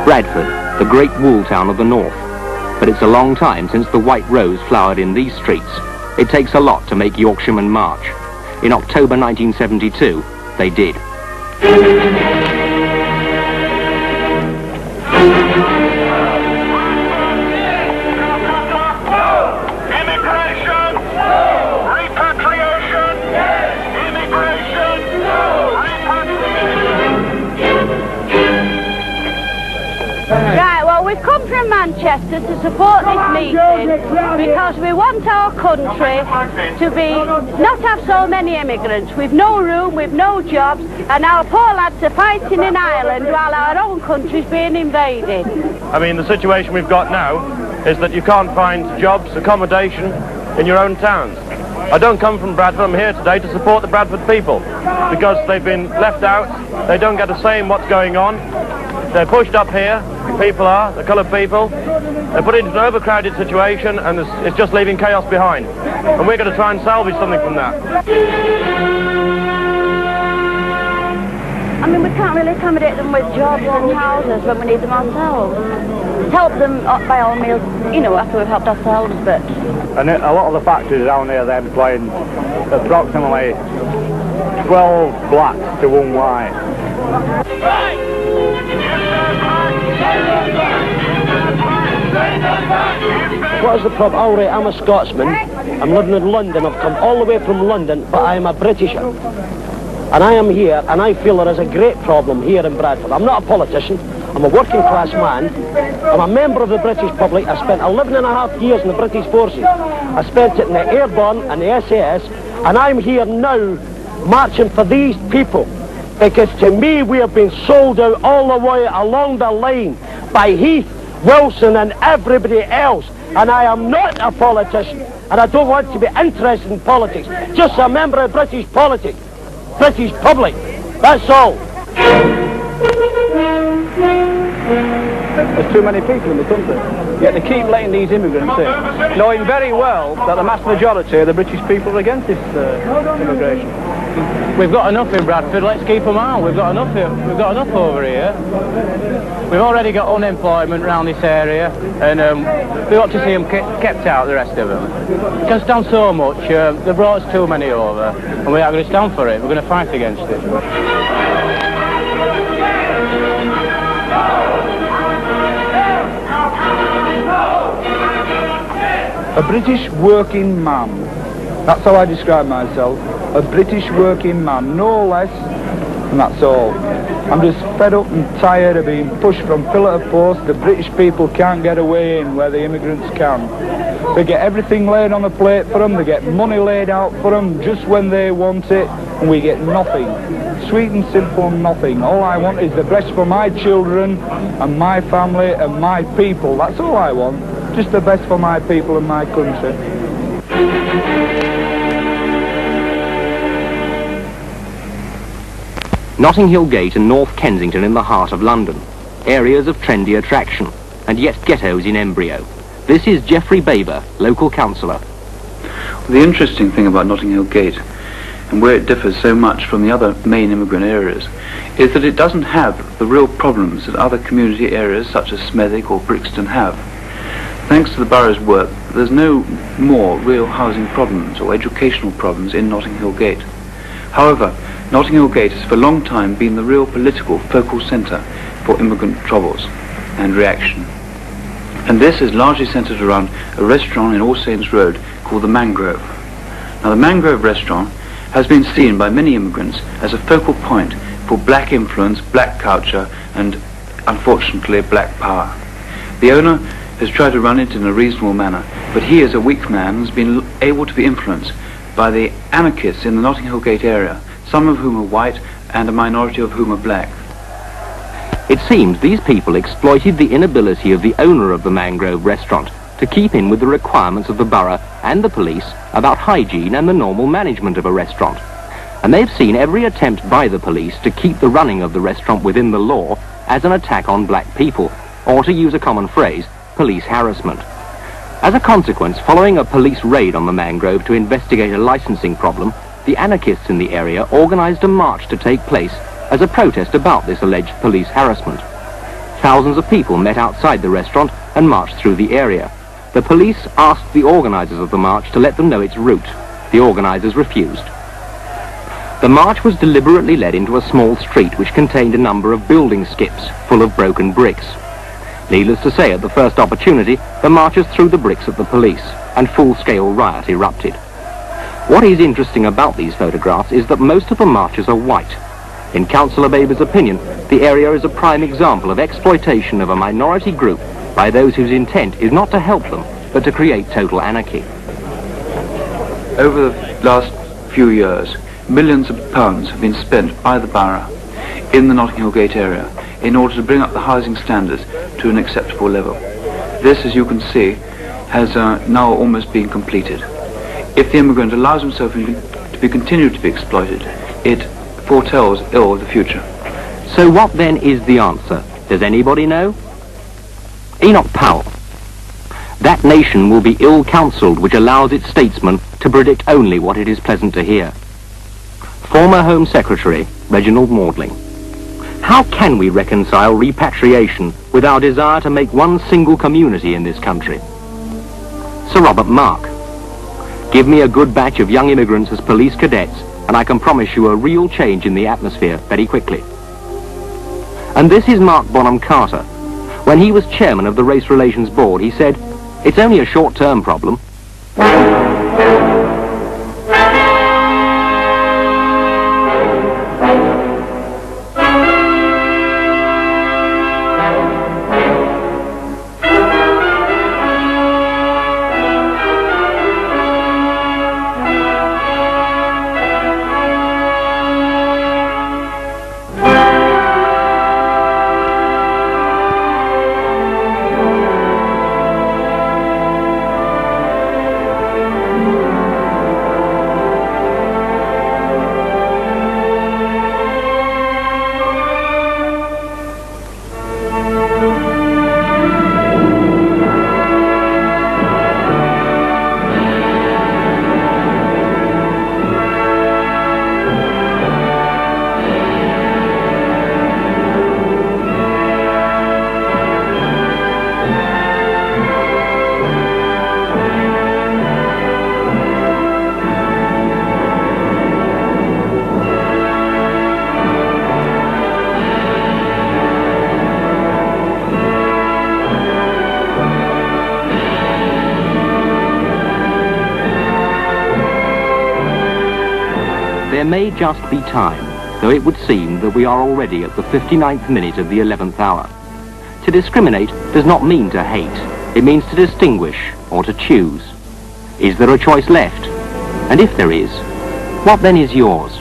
Bradford, the great wool town of the north. But it's a long time since the white rose flowered in these streets. It takes a lot to make Yorkshiremen march. In October 1972, they did. Right, well, we've come from Manchester to support this meeting because we want our country to be not have so many immigrants. We've no room, we've no jobs, and our poor lads are fighting in Ireland while our own country's being invaded. I mean, the situation we've got now is that you can't find jobs, accommodation in your own towns. I don't come from Bradford. I'm here today to support the Bradford people because they've been left out. They don't get a say in what's going on. They're pushed up here, people are, the coloured people. They're put into an overcrowded situation and it's just leaving chaos behind. And we're going to try and salvage something from that. I mean, we can't really accommodate them with jobs and houses when we need them ourselves. Help them by all means, you know, after we've helped ourselves, but... And a lot of the factories down here, they're employing approximately 12 blacks to 1 white. What is the problem? All right, I'm a Scotsman. I'm living in London. I've come all the way from London, but I am a Britisher. And I am here, and I feel there is a great problem here in Bradford. I'm not a politician. I'm a working class man. I'm a member of the British public. I spent 11.5 years in the British forces. I spent it in the Airborne and the SAS, and I'm here now marching for these people. Because to me, we have been sold out all the way along the line by Heath, Wilson and everybody else. And I am not a politician, and I don't want to be interested in politics. Just a member of British politics, British public. That's all. There's too many people in the country, yet they keep letting these immigrants in, knowing very well that the mass majority of the British people are against this immigration. We've got enough in Bradford, let's keep them out. We've got enough here. We've got enough over here. We've already got unemployment around this area, and we ought to see them kept out, the rest of them. We can stand so much. They've brought us too many over, and we are going to stand for it. We're going to fight against it. A British working man. That's how I describe myself. A British working man, no less, and that's all. I'm just fed up and tired of being pushed from pillar to post. The British people can't get away in where the immigrants can. They get everything laid on a plate for them, they get money laid out for them just when they want it, and we get nothing. Sweet and simple nothing. All I want is the best for my children and my family and my people. That's all I want. Just the best for my people and my country. Notting Hill Gate and North Kensington in the heart of London, areas of trendy attraction, and yet ghettos in embryo. This is Geoffrey Baber, local councillor. The interesting thing about Notting Hill Gate, and where it differs so much from the other main immigrant areas, is that it doesn't have the real problems that other community areas such as Smethwick or Brixton have. Thanks to the borough's work, there's no more real housing problems or educational problems in Notting Hill Gate. However, Notting Hill Gate has for a long time been the real political focal centre for immigrant troubles and reaction. And this is largely centred around a restaurant in All Saints Road called the Mangrove. Now the Mangrove restaurant has been seen by many immigrants as a focal point for black influence, black culture and, unfortunately, black power. The owner has tried to run it in a reasonable manner, but he, as a weak man, has been able to be influenced by the anarchists in the Notting Hill Gate area, some of whom are white and a minority of whom are black. It seems these people exploited the inability of the owner of the Mangrove restaurant to keep in with the requirements of the borough and the police about hygiene and the normal management of a restaurant. And they've seen every attempt by the police to keep the running of the restaurant within the law as an attack on black people, or to use a common phrase, police harassment. As a consequence, following a police raid on the Mangrove to investigate a licensing problem, the anarchists in the area organised a march to take place as a protest about this alleged police harassment. Thousands of people met outside the restaurant and marched through the area. The police asked the organisers of the march to let them know its route. The organisers refused. The march was deliberately led into a small street which contained a number of building skips full of broken bricks. Needless to say, at the first opportunity, the marchers threw the bricks at the police, and full-scale riot erupted. What is interesting about these photographs is that most of the marchers are white. In Councillor Baber's opinion, the area is a prime example of exploitation of a minority group by those whose intent is not to help them, but to create total anarchy. Over the last few years, millions of pounds have been spent by the borough in the Notting Hill Gate area in order to bring up the housing standards to an acceptable level. This, as you can see, has now almost been completed. If the immigrant allows himself to continue to be exploited, it foretells ill the future. So what then is the answer? Does anybody know? Enoch Powell. That nation will be ill-counselled which allows its statesmen to predict only what it is pleasant to hear. Former Home Secretary Reginald Maudling. How can we reconcile repatriation with our desire to make one single community in this country? Sir Robert Mark. Give me a good batch of young immigrants as police cadets and I can promise you a real change in the atmosphere very quickly. And this is Mark Bonham Carter. When he was chairman of the Race Relations Board, he said, "It's only a short-term problem." There may just be time, though it would seem that we are already at the 59th minute of the 11th hour. To discriminate does not mean to hate. It means to distinguish or to choose. Is there a choice left? And if there is, what then is yours?